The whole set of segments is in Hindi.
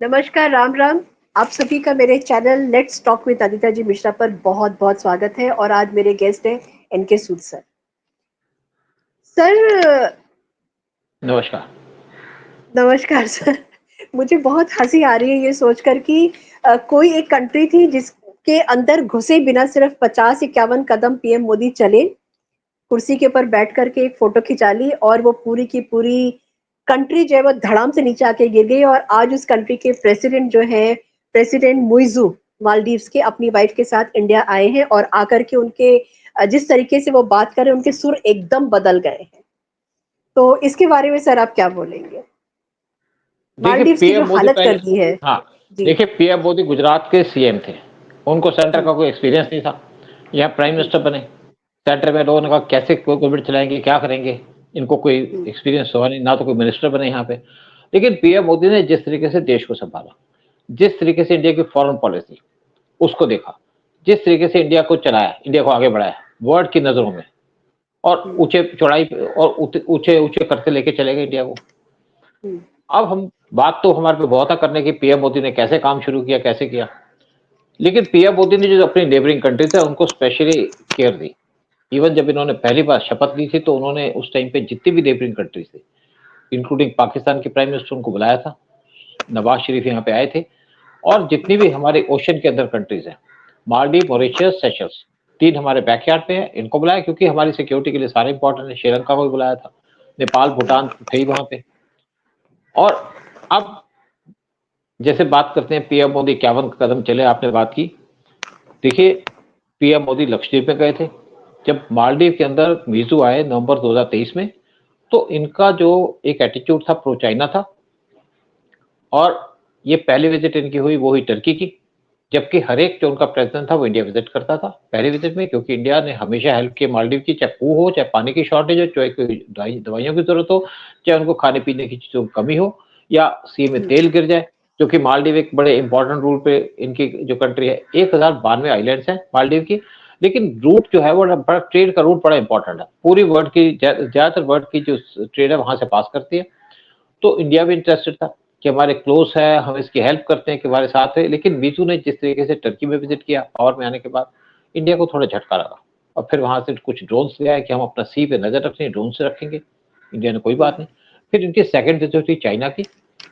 नमस्कार, राम राम। आप सभी का मेरे channel let's talk with Adita ji Mishra पर बहुत बहुत स्वागत है। और आज मेरे गेस्ट हैं एनके सूद सर। सर, नमस्कार। नमस्कार सर। मुझे बहुत हंसी आ रही है ये सोचकर कि कोई एक कंट्री थी जिसके अंदर घुसे बिना सिर्फ 50-51 कदम पीएम मोदी चले, कुर्सी के ऊपर बैठ करके एक फोटो खिंचा ली और वो पूरी की पूरी कंट्री जो है वो धड़ाम से नीचे आके गिर गई। और आज उस कंट्री के प्रेसिडेंट जो है, प्रेसिडेंट मुइज़ू मालदीव्स के, अपनी वाइफ के साथ इंडिया आए हैं और आकर के उनके जिस तरीके से वो बात कर रहे हैं उनके सुर एकदम बदल गए हैं। तो इसके बारे में सर आप क्या बोलेंगे? देखिए मालदीव्स की जो पीएम मोदी हालत पहले कर दी है। हाँ, जी। देखिए पीएम मोदी गुजरात के सीएम थे। उनको सेंटर हम्म, का कोई एक्सपीरियंस नहीं था। यहाँ प्राइम जी। मिनिस्टर बने। सेंटर में लोगों ने कहा कैसे कोविड चलाएंगे, क्या करेंगे। इनको कोई हम्म, एक्सपीरियंस हुआ नहीं, ना तो कोई मिनिस्टर बने यहाँ पे। लेकिन पीएम मोदी ने जिस तरीके से देश को संभाला, जिस तरीके से इंडिया की फॉरेन पॉलिसी उसको देखा, जिस तरीके से इंडिया को चलाया, इंडिया को आगे बढ़ाया वर्ल्ड की नजरों में, और हम्म, ऊंचे चौड़ाई और ऊंचे ऊंचे करते लेके चले गए इंडिया को। हम्म, अब हम बात तो हमारे पे बहुत है करने की, पीएम मोदी ने कैसे काम शुरू किया, कैसे किया। लेकिन पीएम मोदी ने जो अपनी नेबरिंग कंट्री थे उनको स्पेशली केयर दी। इवन जब इन्होंने पहली बार शपथ ली थी तो उन्होंने उस टाइम पे जितनी भी नेबरिंग कंट्रीज थी, इंक्लूडिंग पाकिस्तान के प्राइम मिनिस्टर, उनको बुलाया था। नवाज शरीफ यहाँ पे आए थे। और जितनी भी हमारे ओशन के अंदर कंट्रीज हैं, मालदीव, मॉरिशस, सेशल्स, तीन हमारे बैकयार्ड पे हैं, इनको बुलाया क्योंकि हमारी सिक्योरिटी के लिए सारे इंपॉर्टेंट है। श्रीलंका को भी बुलाया था, नेपाल, भूटान थे ही वहां पे। और अब जैसे बात करते हैं पीएम मोदी 51 कदम चले, आपने बात की। देखिए पीएम मोदी लक्षद्वीप में गए थे। जब मालदीव के अंदर वीजू आए नवंबर 2023 में, तो इनका जो एक एटीट्यूड था प्रो चाइना था। और ये पहली विजिट इनकी हुई वो हुई टर्की की। जबकि हर एक जो उनका प्रेसिडेंट था वो इंडिया विजिट करता था पहली विजिट में, क्योंकि इंडिया ने हमेशा हेल्प की मालदीव की, चाहे कुएं हो, चाहे पानी की शॉर्टेज हो, चाहे कोई दवाइयों की जरूरत हो, चाहे उनको खाने पीने की चीजों की कमी हो, या सी में हम्म, तेल गिर जाए। क्योंकि मालदीव एक बड़े इंपॉर्टेंट रूट पे इनकी जो कंट्री है, 1092 आइलैंड्स हैं मालदीव की। लेकिन रूट जो है वो बड़ा, ट्रेड का रूट बड़ा इंपॉर्टेंट है। पूरी वर्ल्ड की ज्यादातर वर्ल्ड की जो ट्रेड है वहां से पास करती है। तो इंडिया भी इंटरेस्टेड था कि हमारे क्लोज है, हम इसकी हेल्प करते हैं, कि हमारे साथ है। लेकिन वीजू ने जिस तरीके से टर्की में विजिट किया पावर में आने के बाद, इंडिया को थोड़ा झटका लगा। और फिर वहां से कुछ ड्रोन्स ले आए कि हम अपना सी पे नजर रखें, ड्रोन से रखेंगे। इंडिया ने कोई बात नहीं। फिर इनकी सेकंड विजिट थी चाइना की,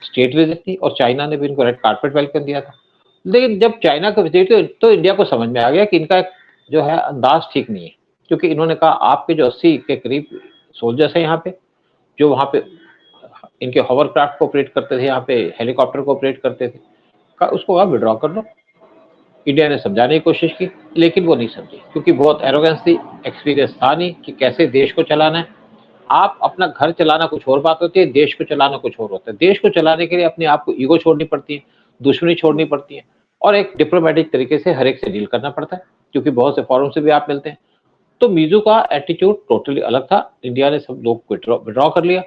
स्टेट विजिट थी, और चाइना ने भी इनको रेड कार्पेट वेलकम दिया था। लेकिन जब चाइना का विजिट तो इंडिया को समझ में आ गया कि इनका जो है अंदाज ठीक नहीं है। क्योंकि इन्होंने कहा आपके जो 80 के करीब सोल्जर्स हैं यहाँ पे, जो वहां पे इनके हॉवरक्राफ्ट को ऑपरेट करते थे, यहाँ पे हेलीकॉप्टर को ऑपरेट करते थे, उसको आप विड्रॉ कर लो। इंडिया ने समझाने की कोशिश की, लेकिन वो नहीं समझी, क्योंकि बहुत एरोगेंस थी, एक्सपीरियंस था नहीं कि कैसे देश को चलाना है। आप अपना घर चलाना कुछ और बात होती है, देश को चलाना कुछ और होता है। देश को चलाने के लिए अपने आप को ईगो छोड़नी पड़ती है, दुश्मनी छोड़नी पड़ती है, और एक डिप्लोमेटिक तरीके से हर एक से डील करना पड़ता है, क्योंकि बहुत से फॉरम से भी आप मिलते हैं। तो मीजू का एटीट्यूड टोटली अलग था। इंडिया ने सब लोग विड्रॉ कर लिया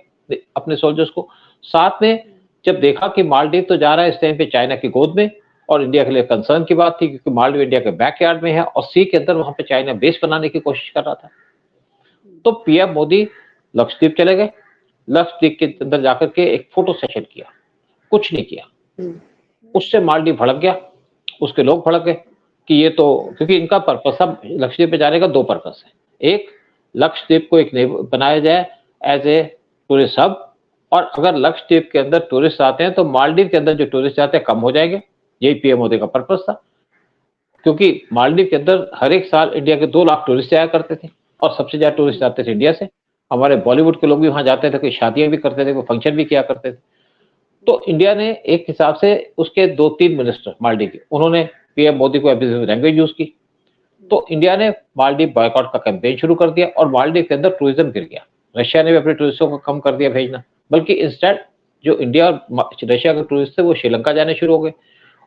अपने सोल्जर्स को। साथ में जब देखा कि मालदीव तो जा रहा है इस टाइम पे चाइना की गोद में, और इंडिया के लिए कंसर्न की बात थी, क्योंकि मालदीव इंडिया के बैकयार्ड में है और सी के अंदर वहां पे चाइना बेस बनाने की कोशिश कर रहा था। तो पीएम मोदी लक्षद्वीप चले गए। लक्षद्वीप के अंदर जाकर के एक फोटो सेशन किया, कुछ नहीं किया। हम्म, उससे मालदीव भड़क गया, उसके लोग भड़क गए कि ये तो, क्योंकि इनका पर्पस था लक्षद्वीप पे जाने का, दो पर्पस है। एक, लक्षद्वीप को एक बनाया जाए एज ए टूरिस्ट हब। और अगर लक्षद्वीप के अंदर टूरिस्ट आते हैं तो मालदीव के अंदर जो टूरिस्ट आते हैं कम हो जाएंगे। यही पीएम मोदी का पर्पस था। क्योंकि मालदीव के अंदर हर एक साल इंडिया के 2 लाख टूरिस्ट आया करते थे, और सबसे ज्यादा टूरिस्ट आते थे इंडिया से। हमारे बॉलीवुड के लोग भी वहां जाते थे, कोई शादियां भी करते थे, कोई फंक्शन भी किया करते थे। तो इंडिया ने एक हिसाब से, उसके 2-3 मिनिस्टर मालदीव के, उन्होंने पीएम मोदी को एब्यूजिव लैंग्वेज यूज की। तो इंडिया ने मालदीव बॉयकॉट का कैंपेन शुरू कर दिया, और मालदीव के अंदर टूरिज्म गिर गया। रशिया ने भी अपने टूरिस्टों को कम कर दिया भेजना, बल्कि इंस्टेड जो इंडिया और रशिया के टूरिस्ट थे वो श्रीलंका जाने शुरू हो गए,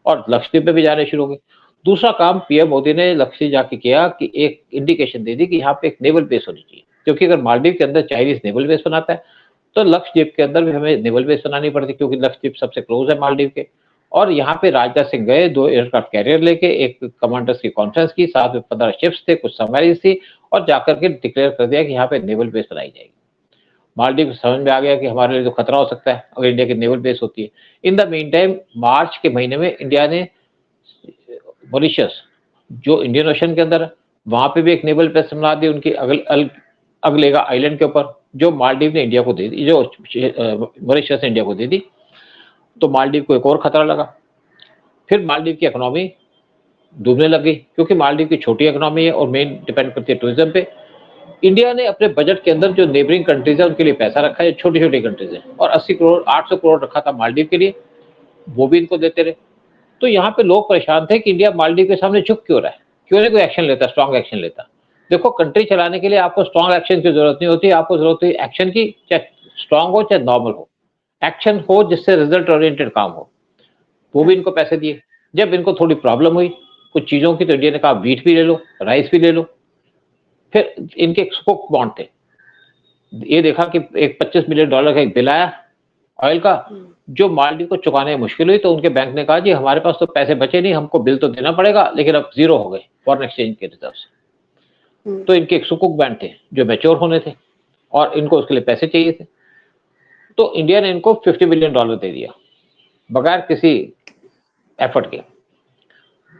और लक्षद्वीप में भी जाने शुरू हो गए। दूसरा काम पीएम मोदी ने लक्षद्वीप जाके किया कि एक इंडिकेशन दे दी कि यहाँ पे एक नेवल बेस होनी चाहिए। क्योंकि अगर मालदीव के अंदर चाइनीज नेवल बेस बनाता है, तो लक्षद्वीप के अंदर भी हमें नेवल बेस बनानी पड़ती, क्योंकि लक्षद्वीप सबसे क्लोज है मालदीव के। और यहाँ पे राजनाथ सिंह गए 2 एयरक्राफ्ट कैरियर लेके, एक कमांडर्स की कॉन्फ्रेंस की, साथ में 15 शिप्स थे, कुछ सबमरीन थी, और जाकर के डिक्लेयर कर दिया कि यहाँ पे नेवल बेस बनाई जाएगी। मालदीव को समझ में आ गया कि हमारे लिए तो खतरा हो सकता है अगर इंडिया की नेवल बेस होती है। इन द मीन टाइम मार्च के महीने में इंडिया ने मॉरिशस जो इंडियन ओशन के अंदर है, वहाँ पे भी एक नेवल बेस बना दी उनकी अगलेगा आइलैंड के ऊपर, जो मालदीव ने इंडिया को दे दी, जो मॉरिशस ने इंडिया को दे दी। तो मालदीव को एक और खतरा लगा। फिर मालदीव की इकोनॉमी डूबने लग गई क्योंकि मालदीव की छोटी इकोनॉमी है और मेन डिपेंड करती है टूरिज्म पे। इंडिया ने अपने बजट के अंदर जो नेबरिंग कंट्रीज है उनके लिए पैसा रखा है, छोटी छोटी कंट्रीज है, और 80 करोड़ 800 करोड़ रखा था मालदीव के लिए, वो भी इनको देते रहे। तो यहाँ पे लोग परेशान थे कि इंडिया मालदीव के सामने झुक क्यों रहा है, क्यों नहीं कोई एक्शन लेता, स्ट्रॉन्ग एक्शन लेता। देखो, कंट्री चलाने के लिए आपको स्ट्रॉन्ग एक्शन की जरूरत नहीं होती, आपको जरूरत है एक्शन की, चाहे स्ट्रॉन्ग हो चाहे नॉर्मल हो, एक्शन हो जिससे रिजल्ट ओरिएंटेड काम हो। वो भी इनको पैसे दिए। जब इनको थोड़ी प्रॉब्लम हुई कुछ चीजों की, तो इंडिया ने कहा व्हीट भी ले लो, राइस भी ले लो। फिर इनके सुकुक बॉन्ड थे, ये देखा कि एक $25 मिलियन का एक बिल आया ऑयल का, जो मालदीव को चुकाने में मुश्किल हुई। तो उनके बैंक ने कहा जी हमारे पास तो पैसे बचे नहीं, हमको बिल तो देना पड़ेगा, लेकिन अब जीरो हो गए फॉरेन एक्सचेंज के रिजर्व। तो इनके एक सुकुक बैंक थे जो मैच्योर होने थे और इनको उसके लिए पैसे चाहिए थे। तो इंडिया ने इनको $50 मिलियन दे दिया बगैर किसी एफर्ट के।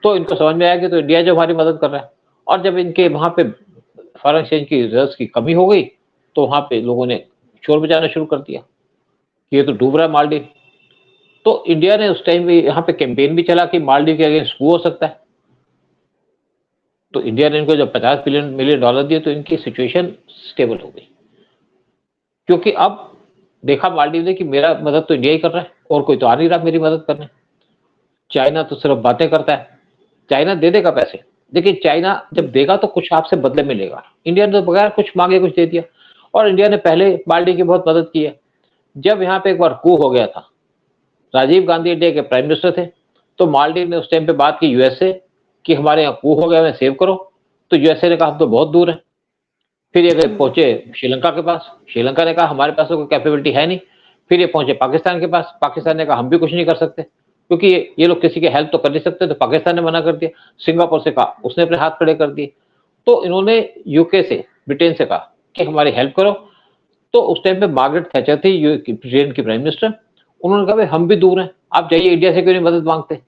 तो इनको समझ में आया कि तो इंडिया जो हमारी मदद कर रहा है। और जब इनके वहां पे फॉरेन एक्सचेंज की रिजर्व की कमी हो गई तो वहां पे लोगों ने शोर बजाना शुरू कर दिया कि ये तो डूब रहा है मालदीव। तो इंडिया ने उस टाइम भी यहाँ पे कैंपेन भी चला कि मालदीव के अगेंस्ट वो हो सकता है। तो इंडिया ने इनको जब $50 मिलियन दिए तो इनकी सिचुएशन स्टेबल हो गई, क्योंकि अब देखा मालदीव ने कि मेरा मदद तो इंडिया ही कर रहा है और कोई तो आ नहीं रहा मेरी मदद करने। चाइना तो सिर्फ बातें करता है, चाइना दे देगा पैसे, लेकिन चाइना जब देगा तो कुछ आपसे बदले में लेगा। इंडिया ने तो बगैर कुछ मांगे कुछ दे दिया। और इंडिया ने पहले मालदीव की बहुत मदद की है। जब यहाँ पे एक बार कू हो गया था, राजीव गांधी इंडिया के प्राइम मिनिस्टर थे, तो मालदीव ने उस टाइम पे बात की यूएस से कि हमारे यहाँ कू हो गया, हमें सेव करो। तो यूएसए ने कहा हम तो बहुत दूर है। फिर ये गए पहुंचे श्रीलंका के पास, श्रीलंका ने कहा हमारे पास तो कोई कैपेबिलिटी है नहीं। फिर ये पहुंचे पाकिस्तान के पास, पाकिस्तान ने कहा हम भी कुछ नहीं कर सकते क्योंकि ये लोग किसी के हेल्प तो कर नहीं सकते। तो पाकिस्तान ने मना कर दिया। सिंगापुर से कहा, उसने अपने हाथ खड़े कर दिए। तो इन्होंने यूके से, ब्रिटेन से कहा कि हमारी हेल्प करो। तो उस टाइम पे मार्गरेट थैचर थी ब्रिटेन की प्राइम मिनिस्टर। उन्होंने कहा भाई हम भी दूर हैं, आप जाइए इंडिया से क्यों नहीं मदद मांगते।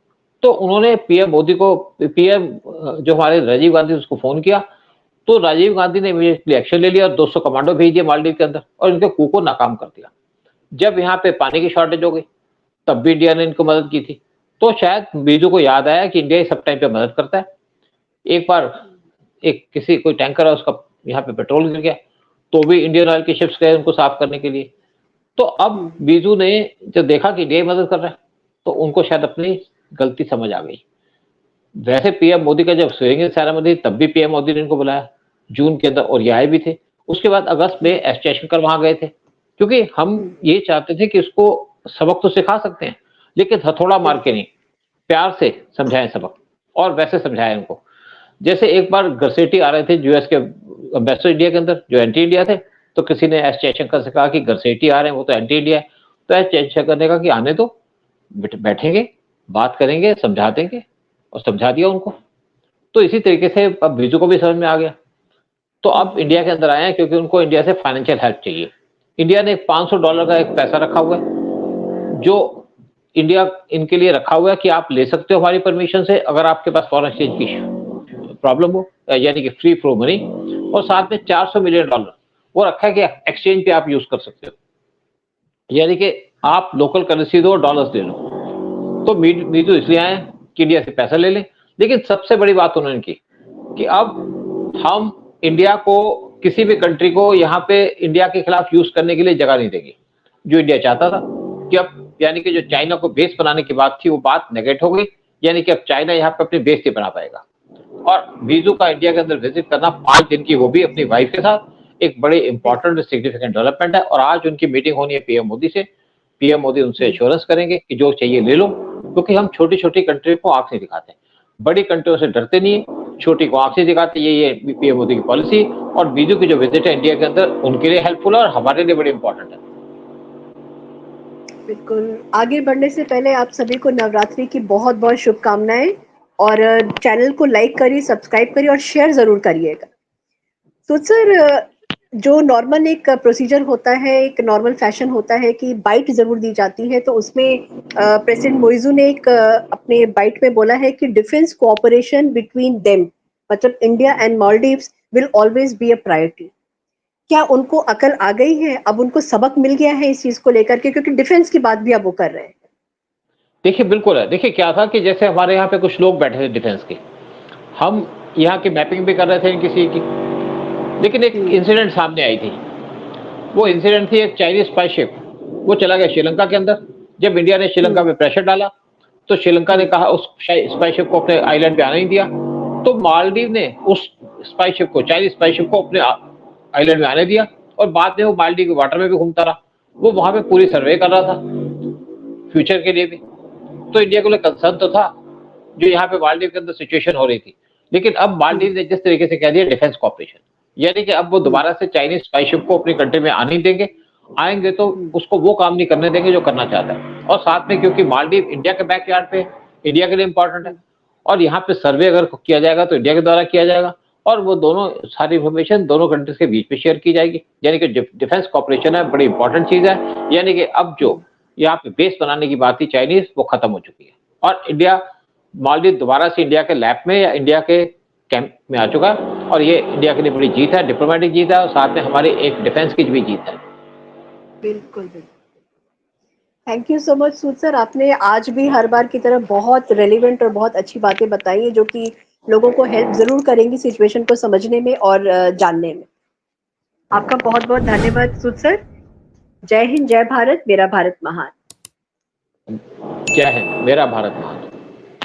तो उन्होंने पीएम मोदी को, पीएम जो हमारे राजीव गांधी, उसको फोन किया। तो राजीव गांधी ने इमीडिएटली एक्शन ले लिया और 200 कमांडो भेज दिए मालदीव के अंदर और इनके कू को नाकाम कर दिया। जब यहाँ पे पानी की शॉर्टेज हो गई तब भी इंडिया ने इनको मदद की थी। तो शायद बीजू को याद आया कि इंडिया सब टाइम पे मदद करता है। एक बार एक किसी कोई टैंकर है उसका यहाँ पे पेट्रोल गिर गया तो भी इंडियन ऑयल की शिप्स गए उनको साफ करने के लिए। तो अब बीजू ने जब देखा कि इंडिया मदद कर रहा है तो उनको शायद अपनी गलती समझ आ गई। वैसे पीएम मोदी का जब स्वेरिंग इन सेरेमनी तब भी पीएम मोदी ने इनको बुलाया जून के अंदर और ये आए भी थे। उसके बाद अगस्त में एस जयशंकर वहां गए थे क्योंकि हम ये चाहते थे कि इसको सबक तो सिखा सकते हैं लेकिन हथौड़ा मार के नहीं, प्यार से समझाएं सबक। और वैसे समझाएं उनको। जैसे एक बार गरसेटी आ रहे थे यूएस के एम्बेसडर इंडिया के अंदर जो एंटी इंडिया थे, तो किसी ने एस जयशंकर से कहा कि गरसेटी आ रहे हैं वो तो एंटी इंडिया है। तो एस जयशंकर ने कहा कि आने दो, बैठेंगे, बात करेंगे, समझा देंगे, और समझा दिया उनको। तो इसी तरीके से अब बीजू को भी समझ में आ गया। तो अब इंडिया के अंदर आए हैं क्योंकि उनको इंडिया से फाइनेंशियल हेल्प चाहिए। इंडिया ने $500 का एक पैसा रखा हुआ है जो इंडिया इनके लिए रखा हुआ है कि आप ले सकते हो हमारी परमिशन से अगर आपके पास फॉरेन एक्सचेंज की प्रॉब्लम हो, यानी कि फ्री फ्लो मनी। और साथ में $400 मिलियन वो रखा है कि एक्सचेंज पे आप यूज कर सकते हो, यानी कि आप लोकल करेंसी दो, डॉलर्स ले लो। तो मीजू इसलिए आए कि इंडिया से पैसा ले लें। लेकिन सबसे बड़ी बात उन्होंने की कि अब हम इंडिया को, किसी भी कंट्री को यहाँ पे इंडिया के खिलाफ यूज करने के लिए जगह नहीं देंगे। जो इंडिया चाहता था कि अब, यानी कि जो चाइना को बेस बनाने की बात थी वो बात नेगेट हो गई, यानी कि अब चाइना यहाँ पे अपनी बेस नहीं बना पाएगा। और बीजू का इंडिया के अंदर विजिट करना 5 दिन की, वो भी अपनी वाइफ के साथ, एक बड़े इंपॉर्टेंट सिग्निफिकेंट डेवलपमेंट है। और आज उनकी मीटिंग होनी है पीएम मोदी से। पीएम मोदी उनसे एश्योरेंस करेंगे कि जो चाहिए ले लो, क्योंकि हम छोटी छोटी कंट्री को आंख नहीं दिखाते, बड़ी कंट्रियों से डरते नहीं है, छोटी को आंख नहीं दिखाते। ये पीएम मोदी की पॉलिसी। और बीजू की जो विजिट है इंडिया के अंदर उनके लिए हेल्पफुल है और हमारे लिए बड़ी इंपॉर्टेंट है। बिल्कुल। आगे बढ़ने से पहले आप सभी को नवरात्रि की बहुत बहुत शुभकामनाएं। और चैनल को लाइक करिए, सब्सक्राइब करिए और शेयर जरूर करिएगा। तो सर, जो नॉर्मल एक प्रोसीजर होता है, एक नॉर्मल फैशन होता है कि बाइट ज़रूर दी जाती है, तो उसमें प्रेसिडेंट मोइज़ू ने एक अपने बाइट में बोला है कि डिफेंस कोऑपरेशन बिटवीन देम, मतलब India and Maldives will always be a priority. क्या उनको अकल आ गई है? अब उनको सबक मिल गया है इस चीज़ को लेकर के, क्योंकि डिफेंस की बात भी अब वो कर रहे हैं। देखिए, बिल्कुल है। देखिए, क्या था कि जैसे हमारे यहाँ पे कुछ लोग बैठे थे डिफेंस के, हम यहाँ की मैपिंग भी कर रहे थे किसी की, लेकिन एक हुँ, इंसिडेंट सामने आई थी। वो इंसिडेंट थी एक चाइनीज़ स्पाई शिप, वो चला गया श्रीलंका के अंदर। जब इंडिया ने श्रीलंका हुँ, पे प्रेशर डाला, तो श्रीलंका ने हुँ, कहा उस स्पाई शिप को अपने आइलैंड पे आने नहीं दिया। तो मालदीव ने उस स्पाई शिप को, चाइनीज़ स्पाई शिप को अपने आइलैंड में आने दिया और बाद में वो मालदीव के वाटर में भी घूमता रहा। वो वहाँ पे पूरी सर्वे कर रहा था, फ्यूचर के लिए भी। तो इंडिया को लिए कंसर्न तो था, जो यहाँ पे मालदीव के अंदर सिचुएशन हो रही थी। लेकिन अब हुँ, मालदीव ने जिस तरीके से कह दिया डिफेंस कॉपरेशन, यानी कि अब वो हुँ, दोबारा से चाइनीज़ स्पाई शिप को अपनी कंट्री में आने नहीं देंगे। आएँगे तो हुँ, उसको वो काम नहीं करने देंगे जो करना चाहता है। और साथ में क्योंकि मालदीव इंडिया के बैकयार्ड पे है, इंडिया के लिए इम्पोर्टेंट है हुँ, और यहाँ पे सर्वे अगर किया जाएगा तो इंडिया के द्वारा किया जाएगा और वो दोनों सारी इन्फॉर्मेशन दोनों कंट्रीज़ के बीच में शेयर की जाएगी। यानी कि डिफेंस कॉपरेशन है, बड़ी इम्पोर्टेंट चीज़ है। यानी कि अब जो हुँ। यहाँ पे बेस बनाने की बात थी चाइनीज़, वो खत्म हो चुकी है और इंडिया मालदीव दोबारा से इंडिया के लैप में या इंडिया के कैंप में आ चुका है और ये इंडिया के लिए बड़ी जीत है, डिप्लोमेटिक जीत है और साथ में हमारी एक डिफेंस की भी जीत है। बिल्कुल, बिल्कुल। Thank you so much Sood sir, आपने आज भी हर बार की तरह बहुत रेलेवेंट और बहुत अच्छी बातें बताई हैं, जो कि लोगों को हेल्प ज़रूर करेंगी सिचुएशन को समझने में और जानने में। आपका बहुत-बहुत धन्यवाद सूद सर। जय हिंद, जय भारत, मेरा भारत महान। जय हिंद, मेरा भारत महान।